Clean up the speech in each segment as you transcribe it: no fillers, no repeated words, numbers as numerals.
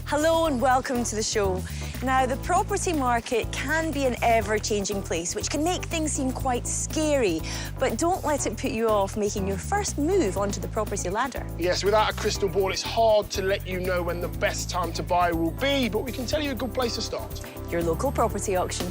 Hello and welcome to the show. Now, the property market can be an ever-changing place, which can make things seem quite scary. But don't let it put you off making your first move onto the property ladder. Yes, without a crystal ball, it's hard to let you know when the best time to buy will be, but we can tell you a good place to start. Your local property auction.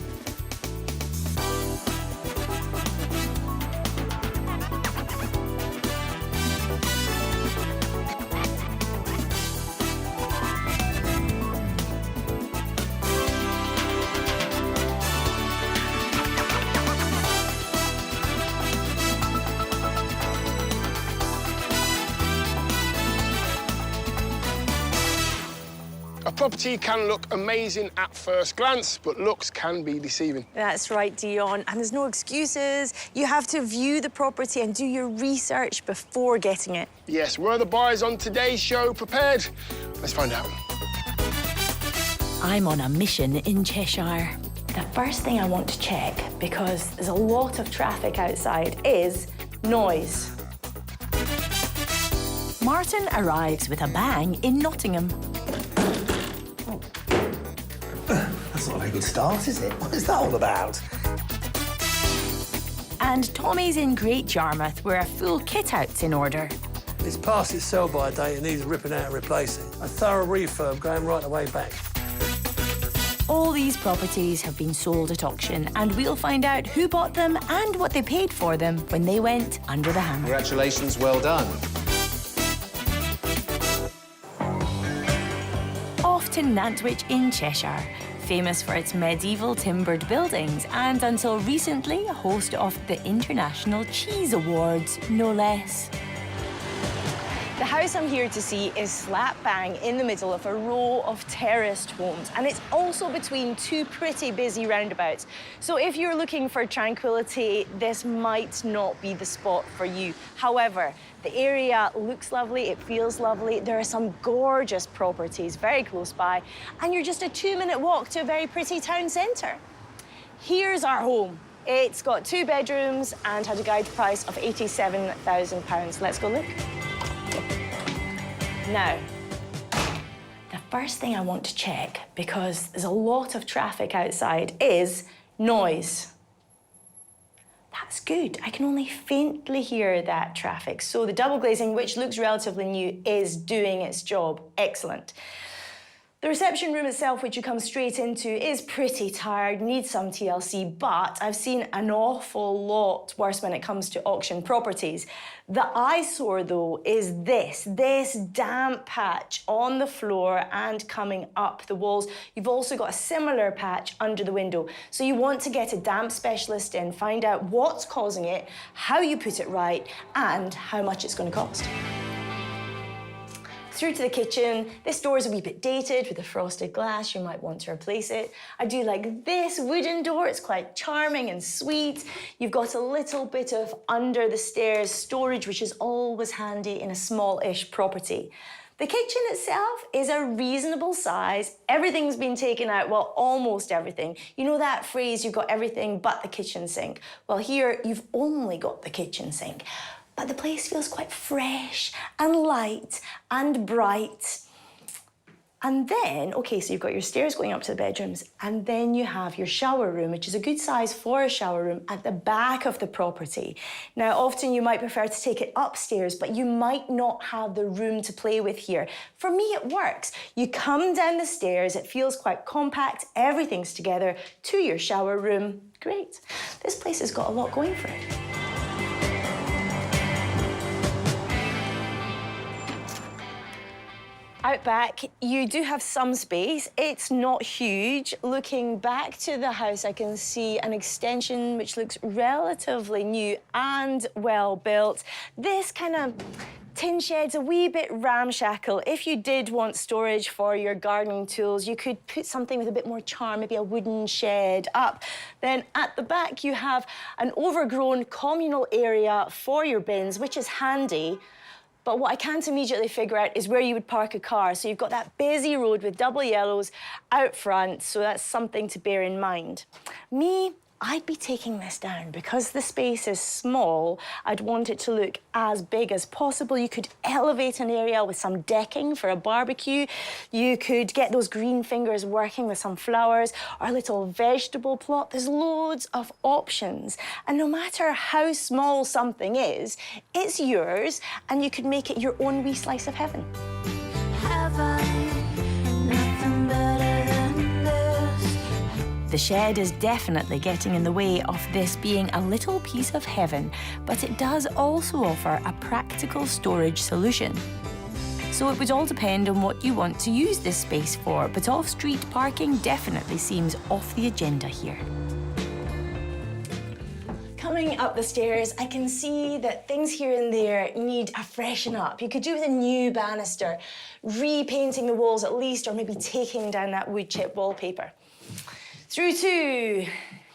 A property can look amazing at first glance, but looks can be deceiving. That's right, Dion. And there's no excuses. You have to view the property and do your research before getting it. Yes, were the buyers on today's show prepared? Let's find out. I'm on a mission in Cheshire. The first thing I want to check, because there's a lot of traffic outside, is noise. Martin arrives with a bang in Nottingham. That's not a very good start, is it? What is that all about? And Tommy's in Great Yarmouth, where a full kit-out's in order. It's past its sell-by date and needs ripping out and replacing. A thorough refurb going right the way back. All these properties have been sold at auction, and we'll find out who bought them and what they paid for them when they went under the hammer. Congratulations, well done. Off to Nantwich in Cheshire, famous for its medieval timbered buildings and, until recently, a host of the International Cheese Awards, no less. The house I'm here to see is slap bang in the middle of a row of terraced homes, and it's also between two pretty busy roundabouts. So if you're looking for tranquility, this might not be the spot for you. However, the area looks lovely, it feels lovely. There are some gorgeous properties very close by, and you're just a 2-minute walk to a very pretty town centre. Here's our home. It's got 2 bedrooms and had a guide price of £87,000. Let's go look. Now, the first thing I want to check, because there's a lot of traffic outside, is noise. That's good. I can only faintly hear that traffic. So the double glazing, which looks relatively new, is doing its job. Excellent. The reception room itself, which you come straight into, is pretty tired, needs some TLC, but I've seen an awful lot worse when it comes to auction properties. The eyesore, though, is this damp patch on the floor and coming up the walls. You've also got a similar patch under the window. So you want to get a damp specialist in, find out what's causing it, how you put it right, and how much it's going to cost. Through to the kitchen. This door is a wee bit dated with the frosted glass. You might want to replace it. I do like this wooden door. It's quite charming and sweet. You've got a little bit of under the stairs storage, which is always handy in a small-ish property. The kitchen itself is a reasonable size. Everything's been taken out, well, almost everything. You know that phrase, you've got everything but the kitchen sink. Well, here, you've only got the kitchen sink. But the place feels quite fresh and light and bright. And then, OK, so you've got your stairs going up to the bedrooms, and then you have your shower room, which is a good size for a shower room, at the back of the property. Now, often you might prefer to take it upstairs, but you might not have the room to play with here. For me, it works. You come down the stairs, it feels quite compact, everything's together, to your shower room. Great. This place has got a lot going for it. Out back, you do have some space. It's not huge. Looking back to the house, I can see an extension which looks relatively new and well built. This kind of tin shed's a wee bit ramshackle. If you did want storage for your gardening tools, you could put something with a bit more charm, maybe a wooden shed up. Then at the back, you have an overgrown communal area for your bins, which is handy. But what I can't immediately figure out is where you would park a car. So you've got that busy road with double yellows out front, so that's something to bear in mind. Me, I'd be taking this down. Because the space is small, I'd want it to look as big as possible. You could elevate an area with some decking for a barbecue. You could get those green fingers working with some flowers or a little vegetable plot. There's loads of options. And no matter how small something is, it's yours and you could make it your own wee slice of heaven. The shed is definitely getting in the way of this being a little piece of heaven, but it does also offer a practical storage solution. So it would all depend on what you want to use this space for, but off-street parking definitely seems off the agenda here. Coming up the stairs, I can see that things here and there need a freshen up. You could do with a new banister, repainting the walls at least, or maybe taking down that wood chip wallpaper. Through to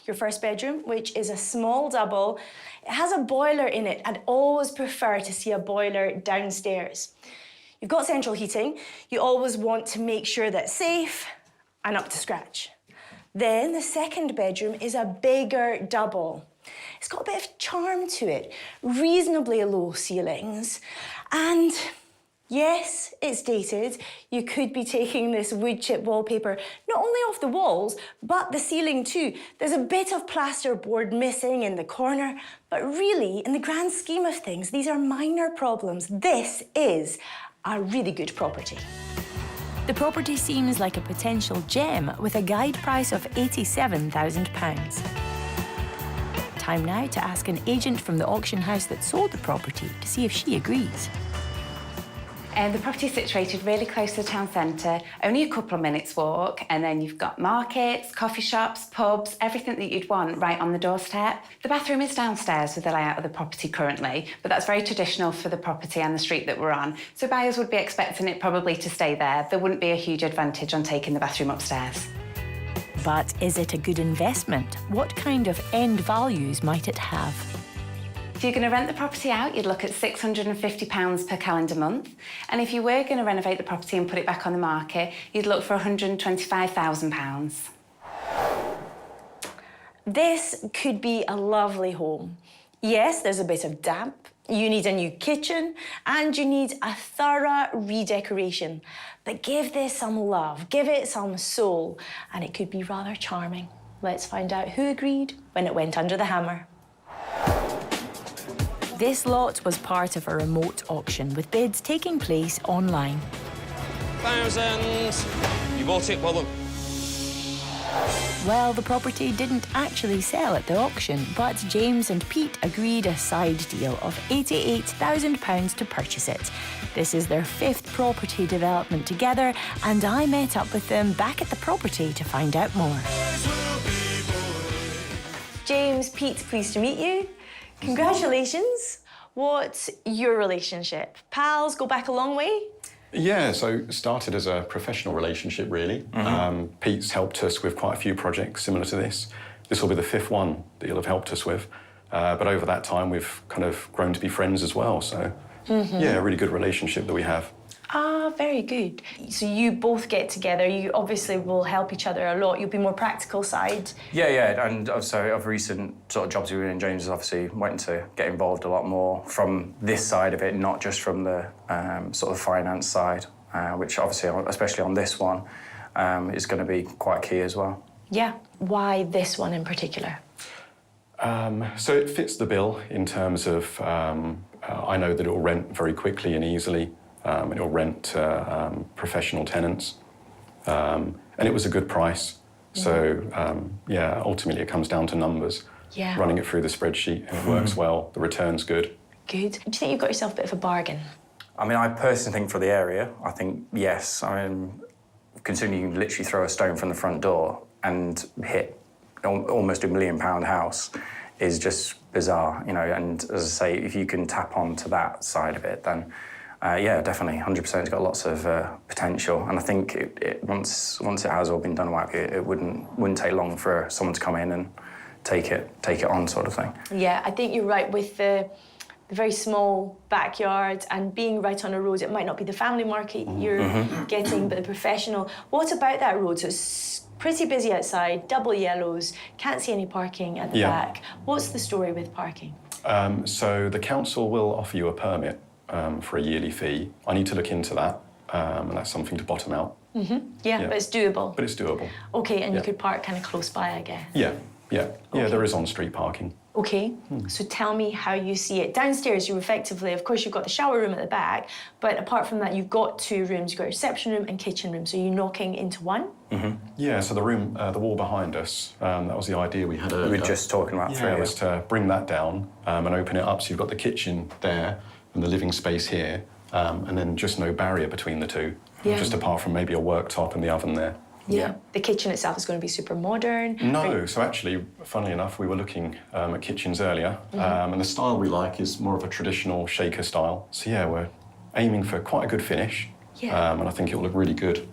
your first bedroom, which is a small double. It has a boiler in it. I'd always prefer to see a boiler downstairs. You've got central heating. You always want to make sure that it's safe and up to scratch. Then the second bedroom is a bigger double. It's got a bit of charm to it, reasonably low ceilings, and yes, it's dated. You could be taking this wood chip wallpaper not only off the walls, but the ceiling too. There's a bit of plasterboard missing in the corner, but really, in the grand scheme of things, these are minor problems. This is a really good property. The property seems like a potential gem with a guide price of £87,000. Time now to ask an agent from the auction house that sold the property to see if she agrees. The property is situated really close to the town centre, only a couple of minutes walk, and then you've got markets, coffee shops, pubs, everything that you'd want right on the doorstep. The bathroom is downstairs with the layout of the property currently, but that's very traditional for the property and the street that we're on. So buyers would be expecting it probably to stay there. There wouldn't be a huge advantage on taking the bathroom upstairs. But is it a good investment? What kind of end values might it have? If you're going to rent the property out, you'd look at £650 per calendar month. And if you were going to renovate the property and put it back on the market, you'd look for £125,000. This could be a lovely home. Yes, there's a bit of damp. You need a new kitchen and you need a thorough redecoration. But give this some love, give it some soul, and it could be rather charming. Let's find out who agreed when it went under the hammer. This lot was part of a remote auction with bids taking place online. 1,000. You bought it, well done. Well, the property didn't actually sell at the auction, but James and Pete agreed a side deal of £88,000 to purchase it. This is their 5th property development together, and I met up with them back at the property to find out more. James, Pete, pleased to meet you. Congratulations. What's your relationship? Pals, go back a long way? Yeah, so it started as a professional relationship, really. Pete's helped us with quite a few projects similar to this. This will be the 5th one that he'll have helped us with. But over that time, we've kind of grown to be friends as well. So, yeah, a really good relationship that we have. Ah, very good. So you both get together. You obviously will help each other a lot. You'll be more practical side. Yeah, and so of recent sort of jobs we've been in, James is obviously wanting to get involved a lot more from this side of it, not just from the sort of finance side, which obviously, especially on this one, is going to be quite key as well. Yeah. Why this one in particular? So it fits the bill in terms of, I know that it will rent very quickly and easily. It'll rent to professional tenants. And it was a good price. So, yeah, ultimately it comes down to numbers. Yeah. Running it through the spreadsheet, and it works well. The return's good. Good. Do you think you've got yourself a bit of a bargain? I mean, I personally think for the area, I think yes. I mean, considering you can literally throw a stone from the front door and hit almost £1 million house is just bizarre, you know. And as I say, if you can tap onto that side of it, then yeah, definitely, 100%. It's got lots of potential, and I think once it has all been done right, it wouldn't take long for someone to come in and take it on, sort of thing. Yeah, I think you're right with the very small backyard and being right on a road. It might not be the family market you're getting, but the professional. What about that road? So it's pretty busy outside, double yellows, can't see any parking at the back. What's the story with parking? So the council will offer you a permit for a yearly fee. I need to look into that, and that's something to bottom out. Yeah, but it's doable. But it's doable. Okay, and you could park kind of close by, I guess. Yeah, there is on-street parking. Okay, so tell me how you see it. Downstairs, you effectively, of course, you've got the shower room at the back, but apart from that, you've got 2 rooms. You've got a reception room and kitchen room, so you're knocking into one? Yeah, so the room, the wall behind us, that was the idea we had earlier. We were just talking about Yeah, was to bring that down and open it up, so you've got the kitchen there and the living space here, and then just no barrier between the two, just apart from maybe a worktop and the oven there. Yeah. The kitchen itself is going to be super modern. No, so actually, funnily enough, we were looking at kitchens earlier, and the style we like is more of a traditional shaker style. So yeah, we're aiming for quite a good finish, and I think it will look really good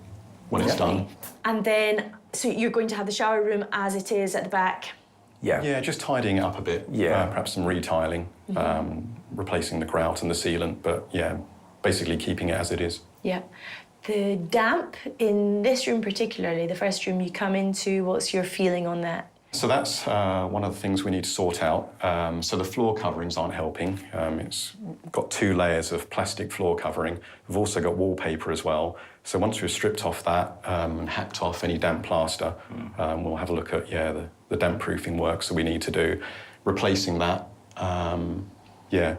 when it's done. And then, so you're going to have the shower room as it is at the back? Yeah, just tidying it up a bit. Perhaps some retiling, replacing the grout and the sealant, but yeah, basically keeping it as it is. Yeah. The damp in this room particularly, the first room you come into, what's your feeling on that? So that's one of the things we need to sort out. So the floor coverings aren't helping. It's got 2 layers of plastic floor covering. We've also got wallpaper as well. So once we've stripped off that and hacked off any damp plaster, we'll have a look at, the damp proofing works that we need to do. Replacing that, yeah.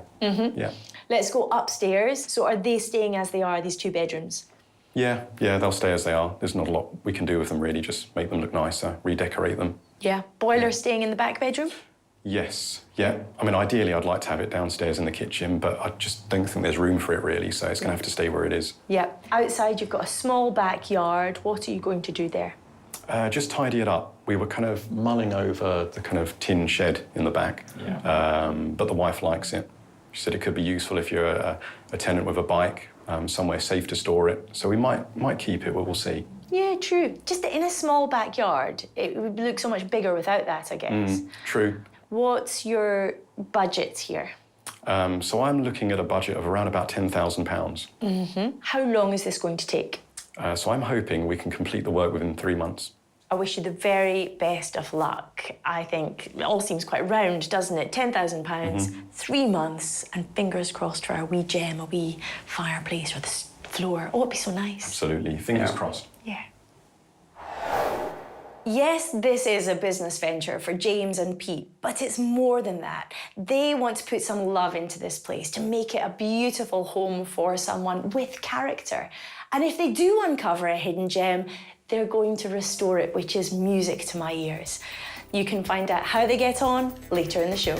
Let's go upstairs. So are they staying as they are, these 2 bedrooms? Yeah, they'll stay as they are. There's not a lot we can do with them, really, just make them look nicer, redecorate them. Yeah. Boiler staying in the back bedroom? Yes, yeah. I mean, ideally, I'd like to have it downstairs in the kitchen, but I just don't think there's room for it, really, so it's going to have to stay where it is. Yeah. Outside, you've got a small backyard. What are you going to do there? Just tidy it up. We were kind of mulling over the kind of tin shed in the back, but the wife likes it. She said it could be useful if you're a tenant with a bike, somewhere safe to store it. So we might keep it, but we'll see. Yeah, true. Just in a small backyard, it would look so much bigger without that, I guess. True. What's your budget here? So I'm looking at a budget of around about £10,000. How long is this going to take? So I'm hoping we can complete the work within 3 months. I wish you the very best of luck. I think it all seems quite round, doesn't it? £10,000, 3 months, and fingers crossed for a wee gem, a wee fireplace or the floor. Oh, it'd be so nice. Absolutely. Fingers crossed. Yeah. Yes, this is a business venture for James and Pete, but it's more than that. They want to put some love into this place to make it a beautiful home for someone with character. And if they do uncover a hidden gem, they're going to restore it, which is music to my ears. You can find out how they get on later in the show.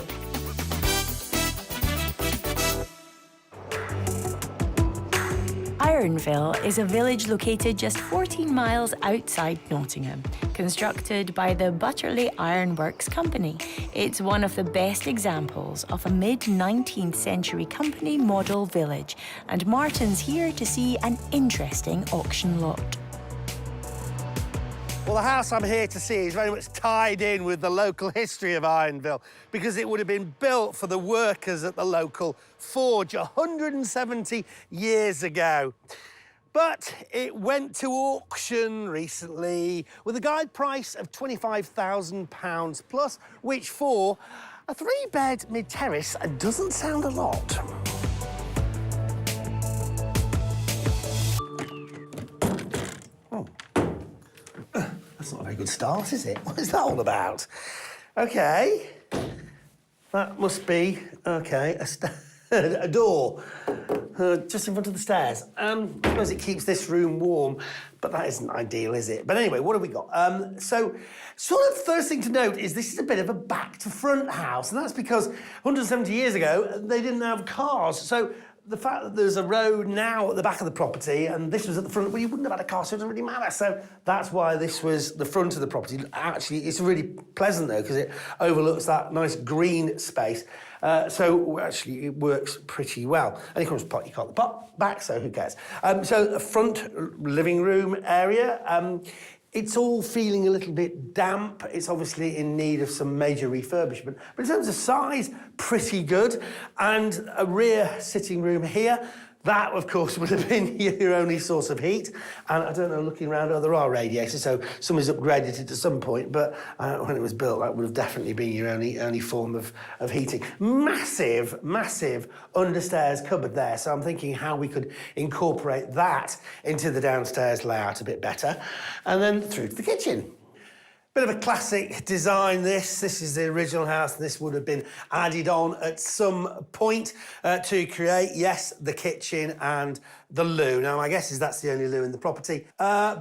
Ironville is a village located just 14 miles outside Nottingham, constructed by the Butterley Ironworks Company. It's one of the best examples of a mid-19th century company model village, and Martin's here to see an interesting auction lot. Well, the house I'm here to see is very much tied in with the local history of Ironville because it would have been built for the workers at the local forge 170 years ago. But it went to auction recently with a guide price of £25,000 plus, which for a 3-bed mid-terrace doesn't sound a lot. That's not a very good start, is it? What is that all about? OK. That must be, OK, a door just in front of the stairs. I suppose it keeps this room warm, but that isn't ideal, is it? But anyway, what have we got? So, sort of first thing to note is this is a bit of a back-to-front house, and that's because 170 years ago, they didn't have cars. So the fact that there's a road now at the back of the property and this was at the front, well, you wouldn't have had a car, so it doesn't really matter. So that's why this was the front of the property. Actually, it's really pleasant, though, because it overlooks that nice green space. So actually, it works pretty well. And of course, you got the pot back, so who cares? So the front living room area, it's all feeling a little bit damp. It's obviously in need of some major refurbishment. But in terms of size, pretty good. And a rear sitting room here. That, of course, would have been your only source of heat. And I don't know, looking around, there are radiators, so somebody's upgraded it at some point, but when it was built, that would have definitely been your only form of heating. Massive, massive understairs cupboard there, so I'm thinking how we could incorporate that into the downstairs layout a bit better. And then through to the kitchen. Bit of a classic design, this. This is the original house, and this would have been added on at some point to create, yes, the kitchen and the loo. Now, my guess is that's the only loo in the property. Yeah,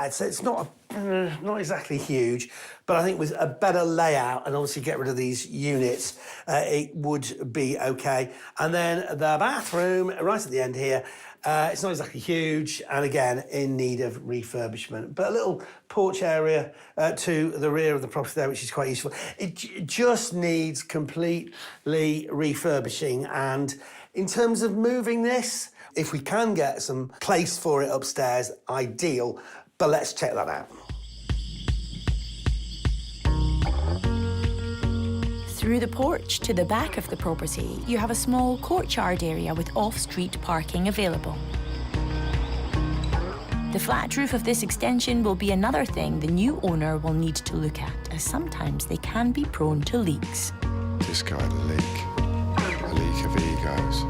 it's not exactly huge, but I think with a better layout and obviously get rid of these units, it would be OK. And then the bathroom, right at the end here, it's not exactly huge, and again, in need of refurbishment. But a little porch area to the rear of the property there, which is quite useful. It just needs completely refurbishing. And in terms of moving this, if we can get some place for it upstairs, ideal. But let's check that out. Through the porch to the back of the property, you have a small courtyard area with off-street parking available. The flat roof of this extension will be another thing the new owner will need to look at, as sometimes they can be prone to leaks. This guy had a leak of egos.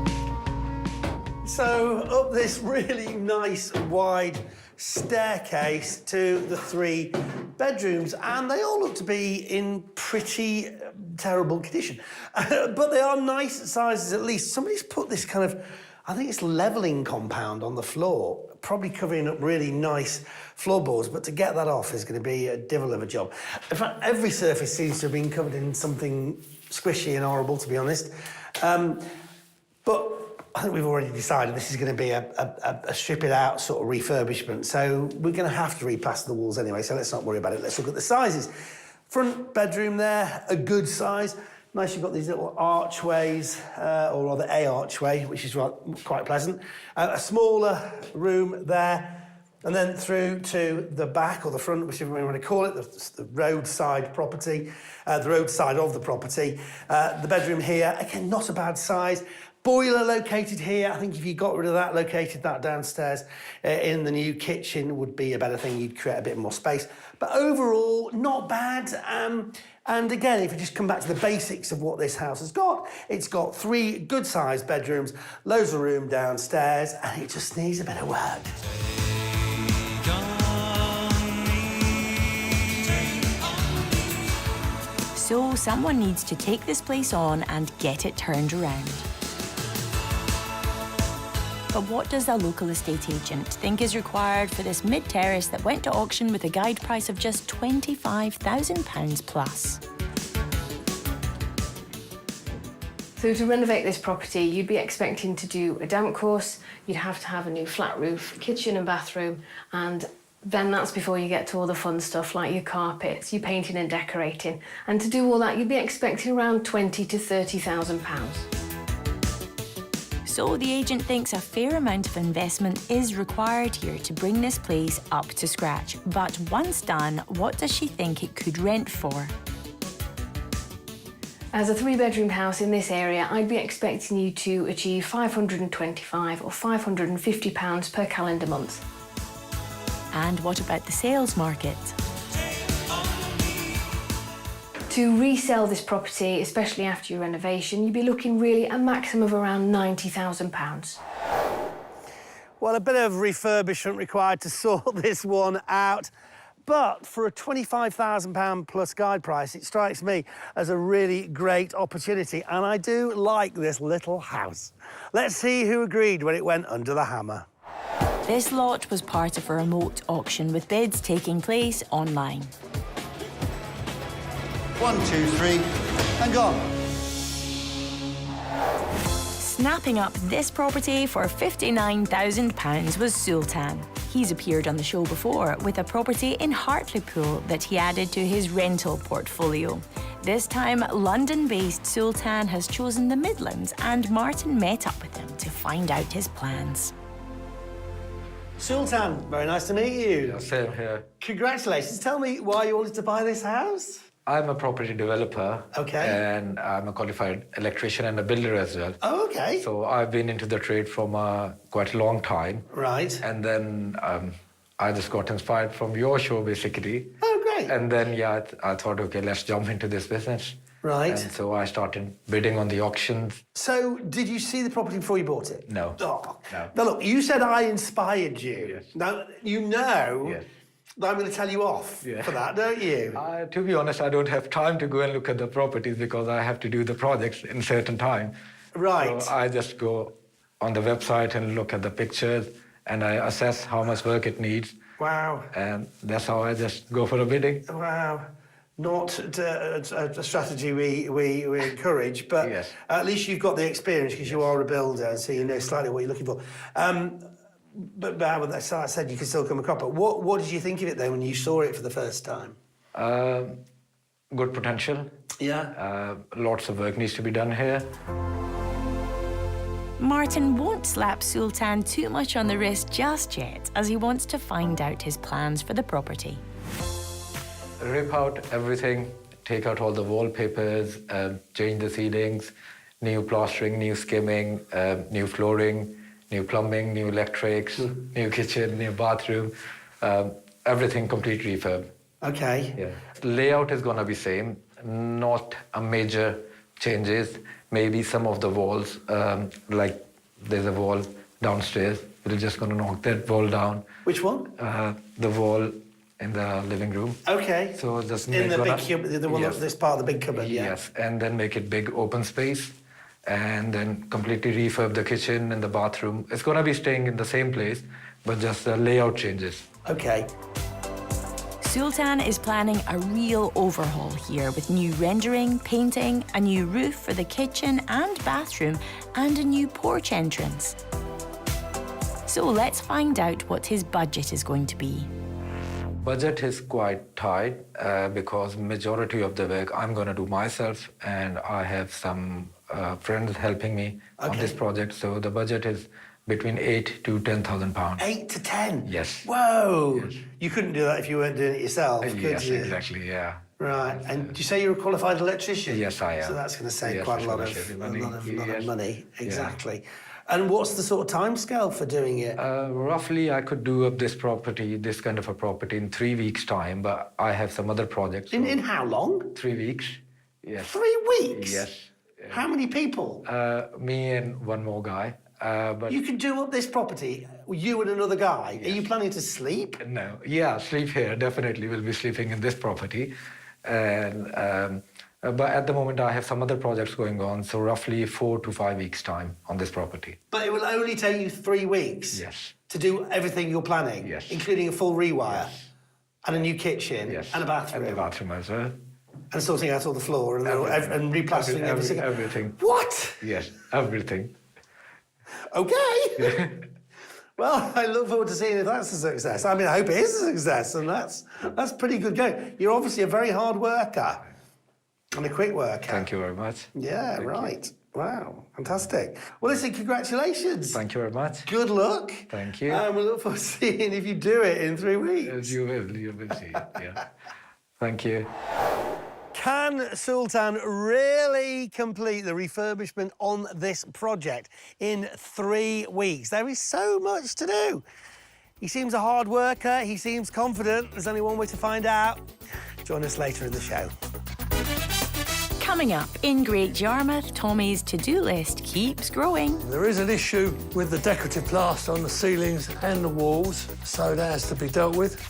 So up this really nice wide staircase to the 3 bedrooms, and they all look to be in pretty terrible condition. But they are nice sizes at least. Somebody's put this kind of, I think it's levelling compound on the floor, probably covering up really nice floorboards, but to get that off is going to be a devil of a job. In fact, every surface seems to have been covered in something squishy and horrible, to be honest. But I think we've already decided this is going to be a strip it out sort of refurbishment, so we're going to have to replaster the walls anyway, so let's not worry about it. Let's look at the sizes. Front bedroom there, a good size. Nice, you've got these little archways, or rather a archway, which is quite pleasant. A smaller room there, and then through to the back, or the front, whichever way you want to call it, the roadside property, the roadside of the property. The bedroom here, again, not a bad size. Boiler located here. I think if you got rid of that, located that downstairs in the new kitchen would be a better thing. You'd create a bit more space. But overall, not bad. And again, if you just come back to the basics of what this house has got, it's got 3 good-sized bedrooms, loads of room downstairs, and it just needs a bit of work. So someone needs to take this place on and get it turned around. But what does a local estate agent think is required for this mid-terrace that went to auction with a guide price of just £25,000 plus? So to renovate this property, you'd be expecting to do a damp course, you'd have to have a new flat roof, kitchen and bathroom, and then that's before you get to all the fun stuff like your carpets, your painting and decorating. And to do all that, you'd be expecting around £20,000 to £30,000. So the agent thinks a fair amount of investment is required here to bring this place up to scratch. But once done, what does she think it could rent for? As a 3-bedroom house in this area, I'd be expecting you to achieve £525 or £550 per calendar month. And what about the sales market? To resell this property, especially after your renovation, you'd be looking really a maximum of around £90,000. Well, a bit of refurbishment required to sort this one out. But for a £25,000 plus guide price, it strikes me as a really great opportunity. And I do like this little house. Let's see who agreed when it went under the hammer. This lot was part of a remote auction with bids taking place online. 1, 2, 3, and gone. Snapping up this property for £59,000 was Sultan. He's appeared on the show before with a property in Hartlepool that he added to his rental portfolio. This time, London-based Sultan has chosen the Midlands, and Martin met up with him to find out his plans. Sultan, very nice to meet you. Same here. Congratulations. Tell me why you wanted to buy this house. I'm a property developer. Okay. And I'm a qualified electrician and a builder as well. Oh, okay. So I've been into the trade from quite a long time. Right. And then I just got inspired from your show, basically. Oh, great. And then, yeah, I thought, okay, let's jump into this business. Right. And so I started bidding on the auctions. So, did you see the property before you bought it? No. Oh. No. Now, look, you said I inspired you. Yes. Now, you know Yes. that I'm going to tell you off Yeah. for that, don't you? To be honest, I don't have time to go and look at the properties because I have to do the projects in certain time. Right. So I just go on the website and look at the pictures and I assess how much work it needs. Wow. And that's how I just go for a bidding. Wow. Not a strategy we encourage, but Yes. at least you've got the experience because you are a builder, so you know slightly what you're looking for. But with that said, you can still come across. But what did you think of it then when you saw it for the first time? Good potential. Yeah. Lots of work needs to be done here. Martin won't slap Sultan too much on the wrist just yet, as he wants to find out his plans for the property. Rip out everything, take out all the wallpapers, change the ceilings, new plastering, new skimming, new flooring, new plumbing, new electrics, new kitchen, new bathroom, everything complete refurb. Okay. Yeah. The layout is gonna be same, not a major changes. Maybe some of the walls, like there's a wall downstairs, we're just gonna knock that wall down. Which one? The wall in the living room. Okay. So just in the gonna, big cupboard, the one yes. that's this part of the big cupboard, yeah. Yes, and then make it big open space, and then completely refurb the kitchen and the bathroom. It's gonna be staying in the same place, but just the layout changes. Okay. Sultan is planning a real overhaul here with new rendering, painting, a new roof for the kitchen and bathroom, and a new porch entrance. So let's find out what his budget is going to be. Budget is quite tight because majority of the work I'm gonna do myself, and I have some friends helping me on this project. So the budget is between £8,000 to £10,000. 8 to 10? Yes. Whoa! Yes. You couldn't do that if you weren't doing it yourself, could Yes, you? exactly, yeah. Right, and do you say you're a qualified electrician? Yes, I am. So that's going to save Yes, quite a it's lot gonna of save you money. lot of Yes. money. Exactly. And what's the sort of timescale for doing it? Roughly, I could do up this property, this kind of a property, in 3 weeks' time, but I have some other projects. In how long? 3 weeks, yes. 3 weeks? Yes. How many people? Me and one more guy. But You could do up this property, you and another guy. Are you planning to sleep? no, yeah, sleep here. Definitely will be sleeping in this property. And but at the moment, I have some other projects going on, so roughly 4 to 5 weeks' time on this property. But it will only take you 3 weeks Yes. to do everything you're planning, Yes. including a full rewire and a new kitchen Yes. and a bathroom. And the bathroom as well. And sorting out all the floor and, Everything. and replastering everything. Everything. What? Yes, everything. Okay. Well, I look forward to seeing if that's a success. I mean, I hope it is a success, and that's pretty good going. You're obviously a very hard worker and a quick worker. Thank you very much. Yeah, right. Wow, fantastic. Well, listen, congratulations. Thank you very much. Good luck. Thank you. And we look forward to seeing if you do it in 3 weeks. Yes, you will see. Yeah. Thank you. Can Sultan really complete the refurbishment on this project in 3 weeks? There is so much to do. He seems a hard worker. He seems confident. There's only one way to find out. Join us later in the show. Coming up in Great Yarmouth, Tommy's to-do list keeps growing. There is an issue with the decorative plaster on the ceilings and the walls, so that has to be dealt with.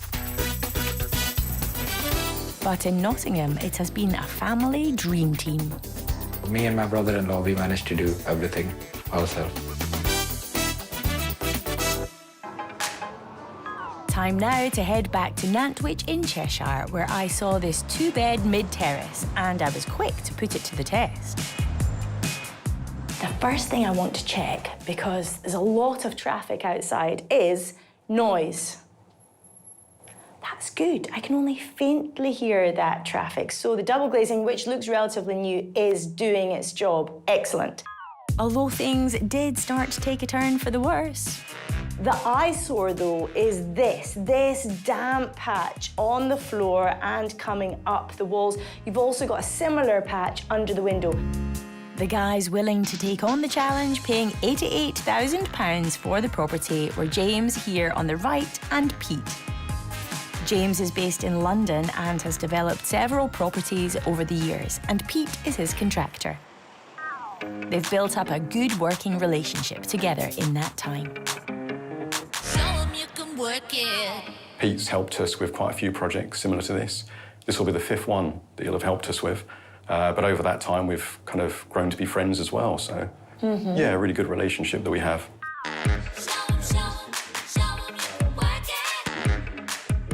But in Nottingham, it has been a family dream team. Me and my brother-in-law, we managed to do everything ourselves. Time now to head back to Nantwich in Cheshire, where I saw this 2-bed mid-terrace, and I was quick to put it to the test. The first thing I want to check, because there's a lot of traffic outside, is noise. That's good. I can only faintly hear that traffic. So the double glazing, which looks relatively new, is doing its job. Excellent. Although things did start to take a turn for the worse. The eyesore, though, is this damp patch on the floor and coming up the walls. You've also got a similar patch under the window. The guys willing to take on the challenge, paying £88,000 for the property, were James here on the right and Pete. James is based in London and has developed several properties over the years, and Pete is his contractor. They've built up a good working relationship together in that time. Show 'em you can work it. Pete's helped us with quite a few projects similar to this. This will be the 5th one that he'll have helped us with. But over that time, we've kind of grown to be friends as well. So, yeah, a really good relationship that we have.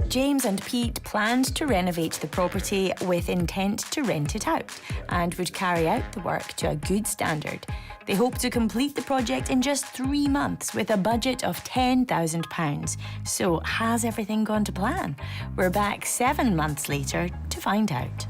James and Pete planned to renovate the property with intent to rent it out and would carry out the work to a good standard. They hope to complete the project in just 3 months with a budget of £10,000. So has everything gone to plan? We're back 7 months later to find out.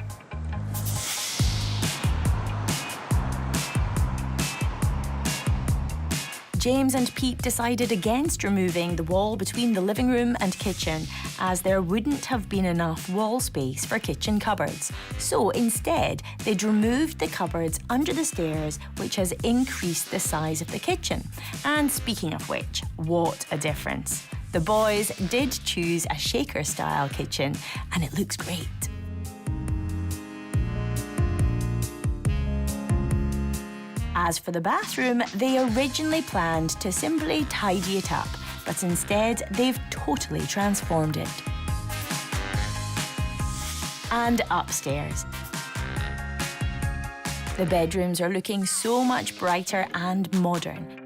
James and Pete decided against removing the wall between the living room and kitchen, as there wouldn't have been enough wall space for kitchen cupboards. So instead, they'd removed the cupboards under the stairs, which has increased the size of the kitchen. And speaking of which, what a difference. The boys did choose a shaker-style kitchen, and it looks great. As for the bathroom, they originally planned to simply tidy it up, but instead they've totally transformed it. And upstairs. The bedrooms are looking so much brighter and modern.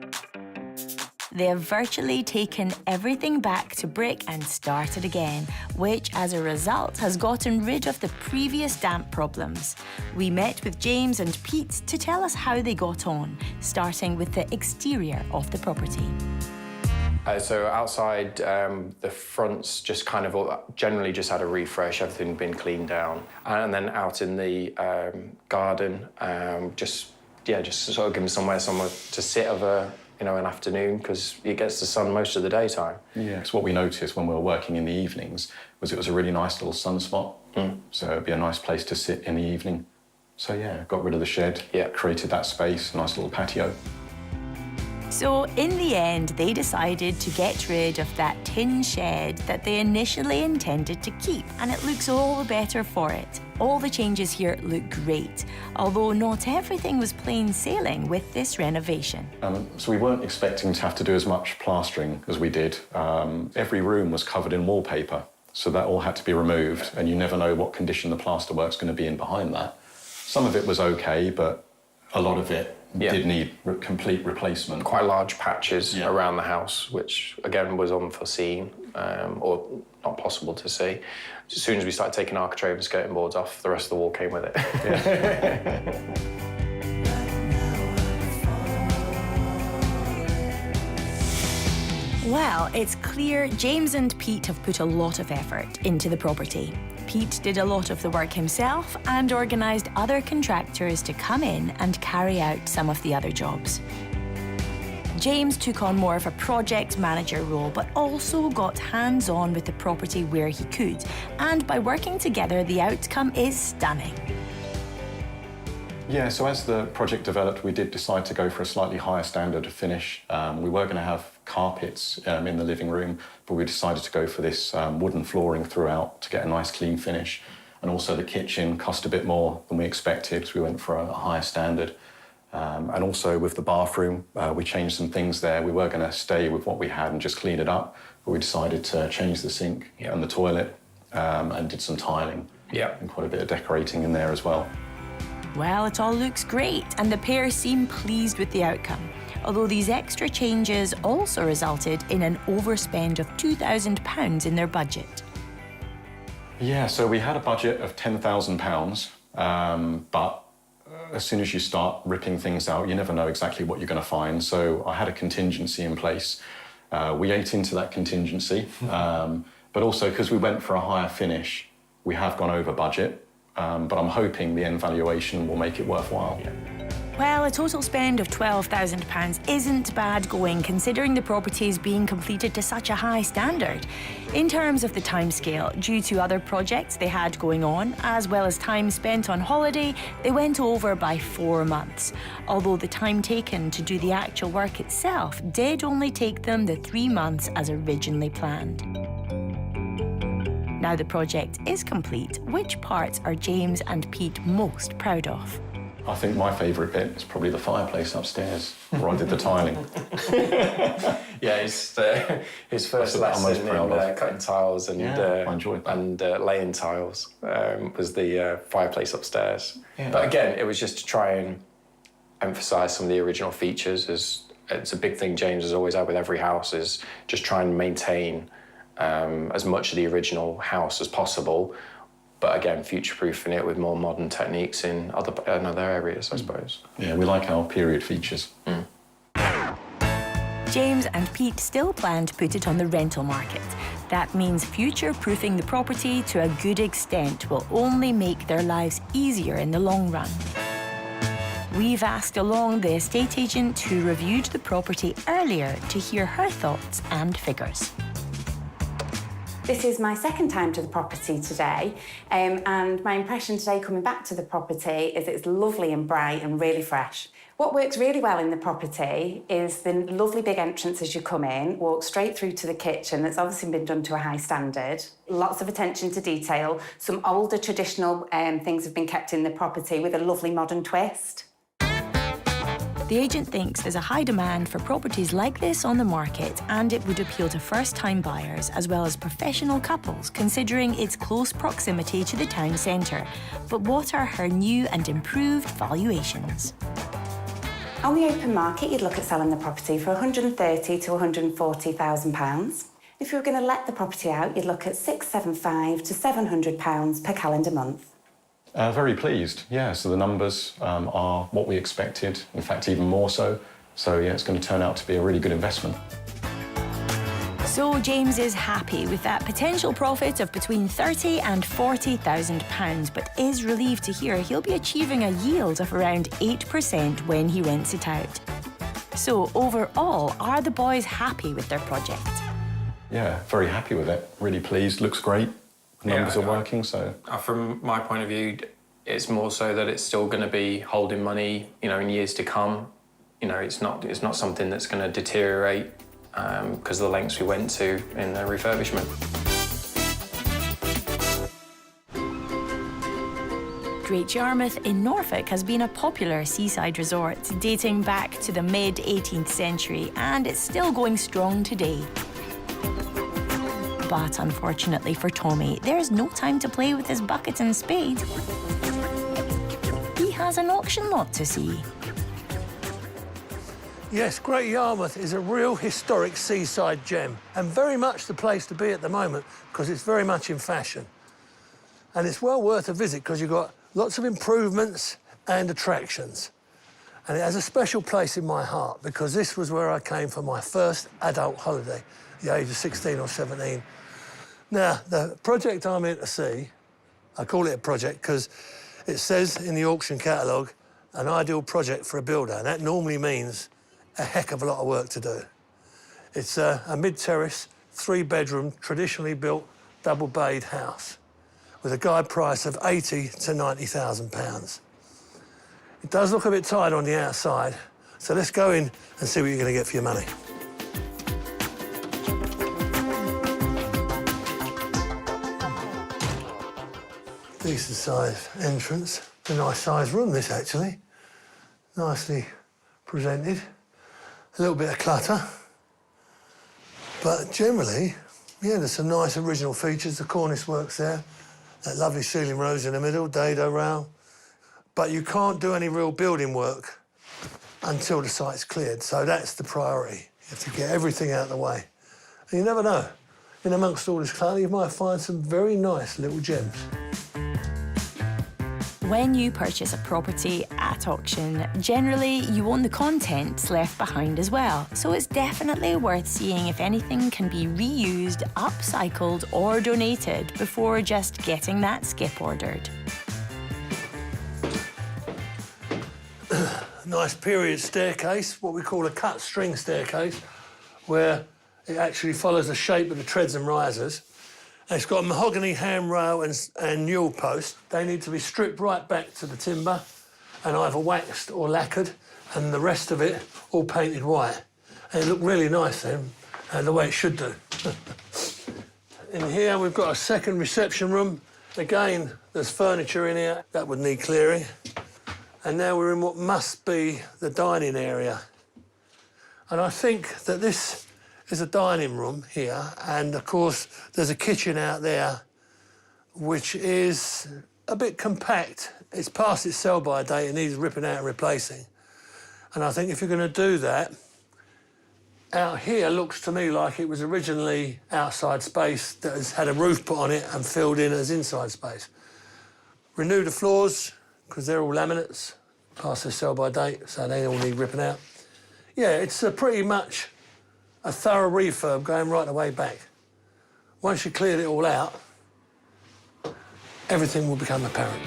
They have virtually taken everything back to brick and started again, which as a result has gotten rid of the previous damp problems. We met with James and Pete to tell us how they got on, starting with the exterior of the property. So outside, the fronts just kind of generally just had a refresh, everything had been cleaned down. And then out in the garden, just sort of giving somewhere to sit over an afternoon, because it gets the sun most of the daytime. Yeah, because what we noticed when we were working in the evenings was it was a really nice little sunspot. So it'd be a nice place to sit in the evening. So yeah, got rid of the shed, created that space, nice little patio. So in the end, they decided to get rid of that tin shed that they initially intended to keep, and it looks all the better for it. All the changes here look great, although not everything was plain sailing with this renovation. So we weren't expecting to have to do as much plastering as we did. Every room was covered in wallpaper, so that all had to be removed, and you never know what condition the plasterwork's going to be in behind that. Some of it was okay, but a lot of it did need complete replacement. Quite large patches around the house, which again was unforeseen or not possible to see. As soon as we started taking architrave and skirting boards off, the rest of the wall came with it. Well, it's clear James and Pete have put a lot of effort into the property. Pete did a lot of the work himself and organised other contractors to come in and carry out some of the other jobs. James took on more of a project manager role, but also got hands-on with the property where he could. And by working together, the outcome is stunning. Yeah, so as the project developed, we did decide to go for a slightly higher standard of finish. We were going to have carpets in the living room, but we decided to go for this wooden flooring throughout to get a nice clean finish. And also the kitchen cost a bit more than we expected, so we went for a higher standard. And also with the bathroom, we changed some things there. We were going to stay with what we had and just clean it up, but we decided to change the sink and the toilet and did some tiling. And quite a bit of decorating in there as well. Well, it all looks great, and the pair seem pleased with the outcome. Although these extra changes also resulted in an overspend of £2,000 in their budget. Yeah, so we had a budget of £10,000, but as soon as you start ripping things out, you never know exactly what you're going to find. So I had a contingency in place. We ate into that contingency, but also because we went for a higher finish, we have gone over budget. But I'm hoping the end valuation will make it worthwhile. Well, a total spend of £12,000 isn't bad going, considering the property is being completed to such a high standard. In terms of the timescale, due to other projects they had going on, as well as time spent on holiday, they went over by 4 months. Although the time taken to do the actual work itself did only take them the 3 months as originally planned. Now the project is complete, which parts are James and Pete most proud of? I think my favourite bit is probably the fireplace upstairs, where I did the tiling. Yeah, his first lesson in cutting tiles and I enjoyed that. and laying tiles was the fireplace upstairs. Yeah. But again, it was just to try and emphasise some of the original features. As it's a big thing James has always had with every house, is just try and maintain as much of the original house as possible. But again, future-proofing it with more modern techniques in other areas, I suppose. Yeah, we like our period features. James and Pete still plan to put it on the rental market. That means future-proofing the property to a good extent will only make their lives easier in the long run. We've asked along the estate agent who reviewed the property earlier to hear her thoughts and figures. This is my second time to the property today, and my impression today coming back to the property is it's lovely and bright and really fresh. What works really well in the property is the lovely big entrance as you come in, walk straight through to the kitchen that's obviously been done to a high standard. Lots of attention to detail. Some older traditional things have been kept in the property with a lovely modern twist. The agent thinks there's a high demand for properties like this on the market, and it would appeal to first-time buyers as well as professional couples, considering its close proximity to the town centre. But what are her new and improved valuations? On the open market, you'd look at selling the property for £130,000 to £140,000. If you were going to let the property out, you'd look at £675 to £700 per calendar month. Very pleased, yeah. So the numbers are what we expected, in fact, even more so. So, yeah, it's going to turn out to be a really good investment. So James is happy with that potential profit of between £30,000 and £40,000, but is relieved to hear he'll be achieving a yield of around 8% when he rents it out. So overall, are the boys happy with their project? Yeah, very happy with it. Really pleased, looks great. Numbers are working, so... From my point of view, it's more so that it's still going to be holding money, you know, in years to come. You know, it's not something that's going to deteriorate because of the lengths we went to in the refurbishment. Great Yarmouth in Norfolk has been a popular seaside resort dating back to the mid-18th century, and it's still going strong today. But unfortunately for Tommy, there's no time to play with his bucket and spade. He has an auction lot to see. Yes, Great Yarmouth is a real historic seaside gem and very much the place to be at the moment because it's very much in fashion. And it's well worth a visit because you've got lots of improvements and attractions. And it has a special place in my heart because this was where I came for my first adult holiday, at the age of 16 or 17. Now, the project I'm here to see, I call it a project because it says in the auction catalogue, an ideal project for a builder, and that normally means a heck of a lot of work to do. It's a mid-terrace, 3-bedroom, traditionally built, double-bayed house with a guide price of £80,000 to £90,000. It does look a bit tight on the outside, so let's go in and see what you're going to get for your money. Decent sized entrance. It's a nice sized room, this actually. Nicely presented. A little bit of clutter. But generally, yeah, there's some nice original features. The cornice works there. That lovely ceiling rose in the middle, dado rail. But you can't do any real building work until the site's cleared. So that's the priority. You have to get everything out of the way. And you never know. In amongst all this clutter, you might find some very nice little gems. When you purchase a property at auction, generally you own the contents left behind as well. So it's definitely worth seeing if anything can be reused, upcycled or donated before just getting that skip ordered. nice period staircase, what we call a cut string staircase, where it actually follows the shape of the treads and risers. And it's got a mahogany handrail and newel post. They need to be stripped right back to the timber and either waxed or lacquered, and the rest of it all painted white. And it looked really nice then, and the way it should do. In here, we've got a second reception room. Again, there's furniture in here that would need clearing. And now we're in what must be the dining area. And I think that this is a dining room here, and of course, there's a kitchen out there, which is a bit compact. It's past its sell-by date, it needs ripping out and replacing. And I think if you're going to do that, out here looks to me like it was originally outside space that has had a roof put on it and filled in as inside space. Renew the floors, because they're all laminates, past their sell-by date, so they all need ripping out. Yeah, it's pretty much a thorough refurb going right the way back. Once you cleared it all out, everything will become apparent.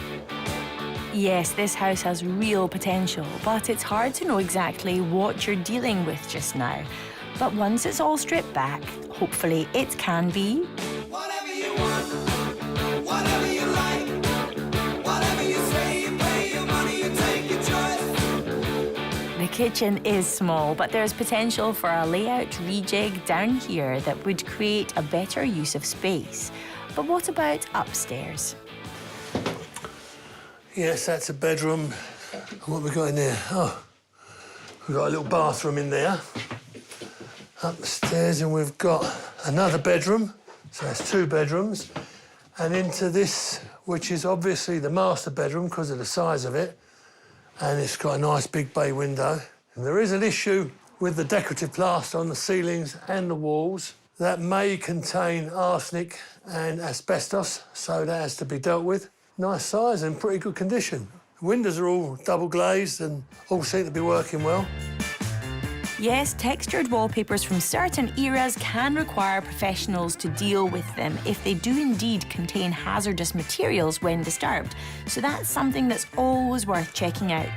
Yes, this house has real potential, but it's hard to know exactly what you're dealing with just now. But once it's all stripped back, hopefully it can be Whatever you want, whatever you like, whatever you say, you pay your money, you take your choice. The kitchen is small, but there's potential for a layout rejig down here that would create a better use of space. But what about upstairs? Yes, that's a bedroom. And what have we got in there? Oh, we've got a little bathroom in there. Upstairs, and we've got another bedroom. So that's 2 bedrooms. And into this, which is obviously the master bedroom because of the size of it. And it's got a nice big bay window. And there is an issue with the decorative plaster on the ceilings and the walls that may contain arsenic and asbestos, so that has to be dealt with. Nice size and pretty good condition. The windows are all double glazed and all seem to be working well. Yes, textured wallpapers from certain eras can require professionals to deal with them if they do indeed contain hazardous materials when disturbed. So that's something that's always worth checking out.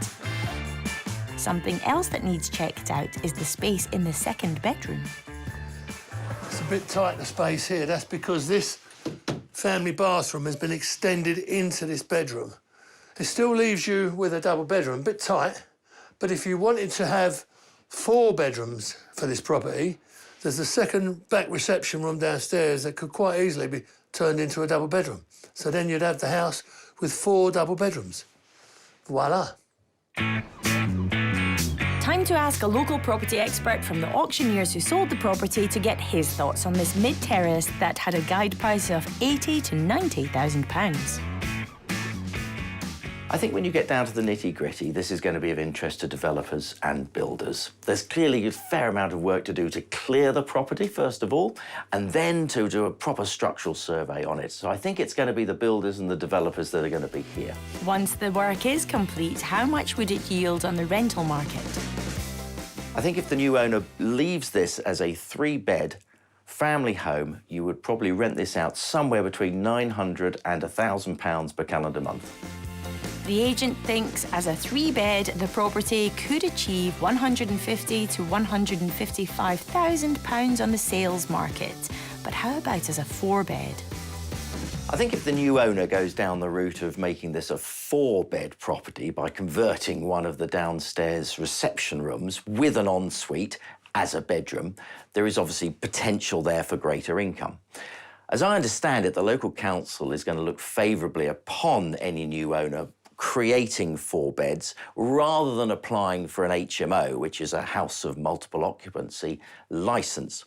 Something else that needs checked out is the space in the second bedroom. It's a bit tight, the space here. That's because this family bathroom has been extended into this bedroom. It still leaves you with a double bedroom, a bit tight, but if you wanted to have 4 bedrooms for this property, there's a second back reception room downstairs that could quite easily be turned into a double bedroom. So then you'd have the house with 4 double bedrooms. Voila. Time to ask a local property expert from the auctioneers who sold the property to get his thoughts on this mid-terrace that had a guide price of £80,000 to £90,000. I think when you get down to the nitty-gritty, this is going to be of interest to developers and builders. There's clearly a fair amount of work to do to clear the property, first of all, and then to do a proper structural survey on it. So I think it's going to be the builders and the developers that are going to be here. Once the work is complete, how much would it yield on the rental market? I think if the new owner leaves this as a 3-bed family home, you would probably rent this out somewhere between £900 and £1,000 per calendar month. The agent thinks as a 3-bed, the property could achieve £150,000 to £155,000 on the sales market. But how about as a 4-bed? I think if the new owner goes down the route of making this a 4-bed property by converting one of the downstairs reception rooms with an ensuite as a bedroom, there is obviously potential there for greater income. As I understand it, the local council is going to look favourably upon any new owner creating 4 beds rather than applying for an HMO, which is a house of multiple occupancy licence.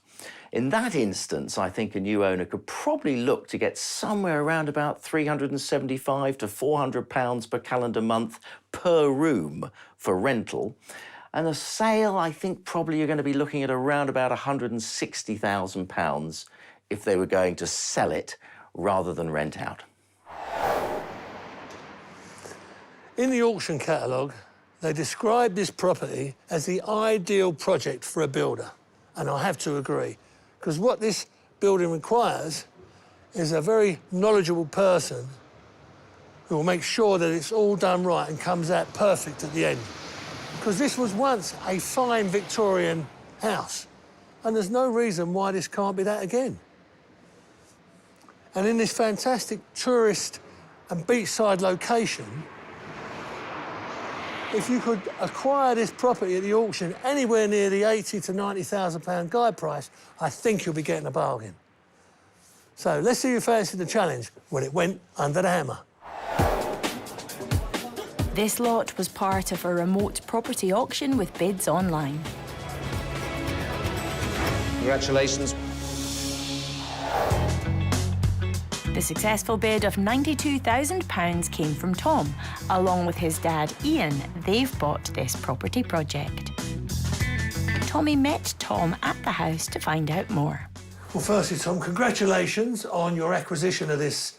In that instance, I think a new owner could probably look to get somewhere around about £375 to £400 per calendar month per room for rental. And a sale, I think probably you're going to be looking at around about £160,000 if they were going to sell it rather than rent out. In the auction catalogue, they describe this property as the ideal project for a builder. And I have to agree, because what this building requires is a very knowledgeable person who will make sure that it's all done right and comes out perfect at the end. because this was once a fine Victorian house, and there's no reason why this can't be that again. And in this fantastic tourist and beachside location, if you could acquire this property at the auction anywhere near the £80,000 to £90,000 guide price, I think you'll be getting a bargain. So let's see who fancied the challenge when it went under the hammer. This lot was part of a remote property auction with bids online. Congratulations. The successful bid of £92,000 came from Tom. Along with his dad, Ian, they've bought this property project. Tommy met Tom at the house to find out more. Well, firstly, Tom, congratulations on your acquisition of this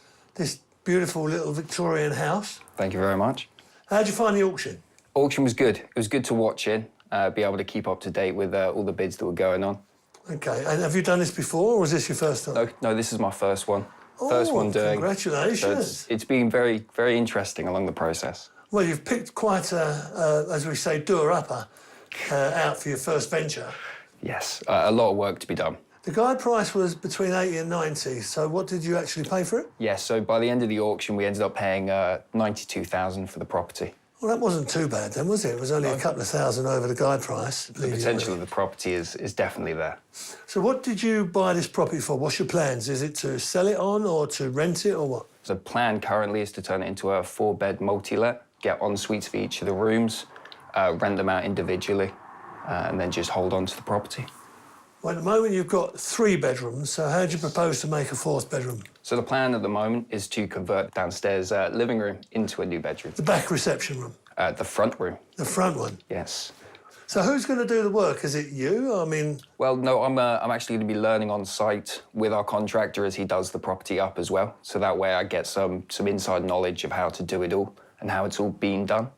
beautiful little Victorian house. Thank you very much. How'd you find the auction? Auction was good. It was good to watch in, be able to keep up to date with all the bids that were going on. OK, and have you done this before, or was this your first time? No, this is my first one. Oh, first one doing. Congratulations. So it's been very, very interesting along the process. Well, you've picked quite a, as we say, doer-upper out for your first venture. Yes, a lot of work to be done. The guide price was between 80 and 90, so what did you actually pay for it? Yes, so by the end of the auction, we ended up paying £92,000 for the property. Well, that wasn't too bad then, was it? It was only a couple of thousand over the guide price. The potential of the property is definitely there. So what did you buy this property for? What's your plans? Is it to sell it on or to rent it or what? The plan currently is to turn it into a 4-bed multi-let, get en-suites for each of the rooms, rent them out individually, and then just hold on to the property. Well, at the moment you've got 3 bedrooms, so how do you propose to make a 4th bedroom? So the plan at the moment is to convert downstairs living room into a new bedroom. The back reception room? The front room. The front one? Yes. So who's going to do the work? Is it you? I mean... Well, no, I'm actually going to be learning on site with our contractor as he does the property up as well. So that way I get some inside knowledge of how to do it all and how it's all being done.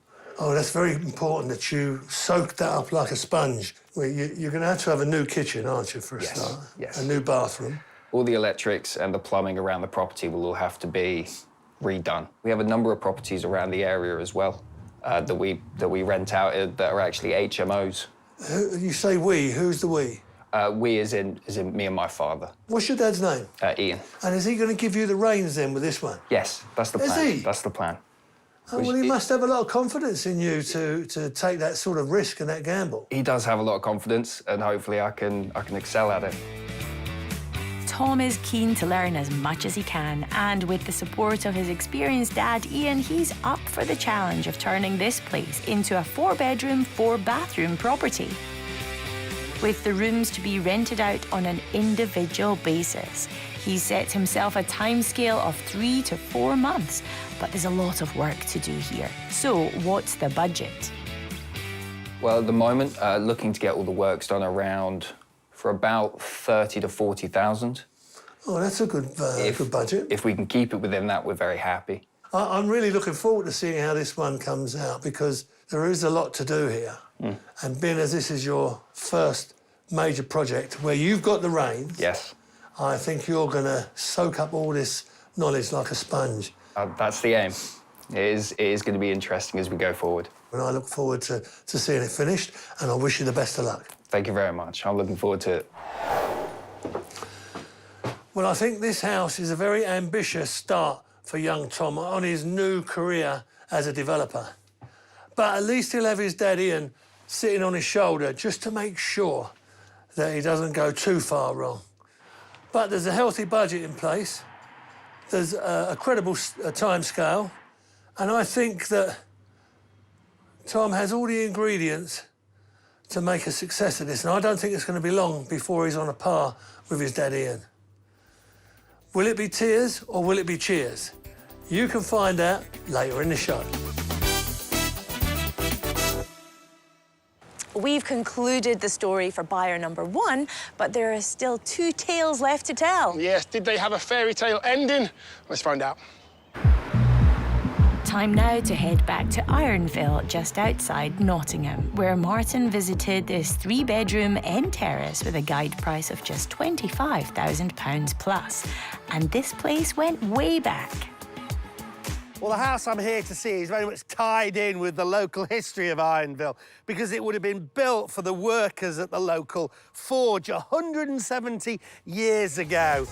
Oh, that's very important that you soak that up like a sponge. Well, you're going to have a new kitchen, aren't you, for a start? Yes. A new bathroom. All the electrics and the plumbing around the property will all have to be redone. We have a number of properties around the area as well that we rent out that are actually HMOs. You say we, who's the we? We as in me and my father. What's your dad's name? Ian. And is he going to give you the reins then with this one? Yes, that's the plan. Is he? That's the plan. Oh, well, he must have a lot of confidence in you to take that sort of risk and that gamble. He does have a lot of confidence, and hopefully I can excel at it. Tom is keen to learn as much as he can, and with the support of his experienced dad, Ian, he's up for the challenge of turning this place into a 4-bedroom, 4-bathroom property. With the rooms to be rented out on an individual basis, he set himself a timescale of 3 to 4 months, but there's a lot of work to do here. So what's the budget? Well, at the moment, looking to get all the works done around for about 30 to 40,000. Oh, that's a good budget. If we can keep it within that, we're very happy. I'm really looking forward to seeing how this one comes out because there is a lot to do here. And being as this is your first major project where you've got the reins, yes, I think you're going to soak up all this knowledge like a sponge. That's the aim. It is going to be interesting as we go forward. And I look forward to seeing it finished, and I wish you the best of luck. Thank you very much. I'm looking forward to it. Well, I think this house is a very ambitious start for young Tom on his new career as a developer. But at least he'll have his dad Ian sitting on his shoulder just to make sure that he doesn't go too far wrong. But there's a healthy budget in place, there's a credible timescale, and I think that Tom has all the ingredients to make a success of this, and I don't think it's going to be long before he's on a par with his dad Ian. Will it be tears or will it be cheers? You can find out later in the show. We've concluded the story for buyer number 1, but there are still 2 tales left to tell. Yes, did they have a fairy tale ending? Let's find out. Time now to head back to Ironville, just outside Nottingham, where Martin visited this 3-bedroom end terrace with a guide price of just £25,000 plus. And this place went way back. Well, the house I'm here to see is very much tied in with the local history of Ironville because it would have been built for the workers at the local forge 170 years ago.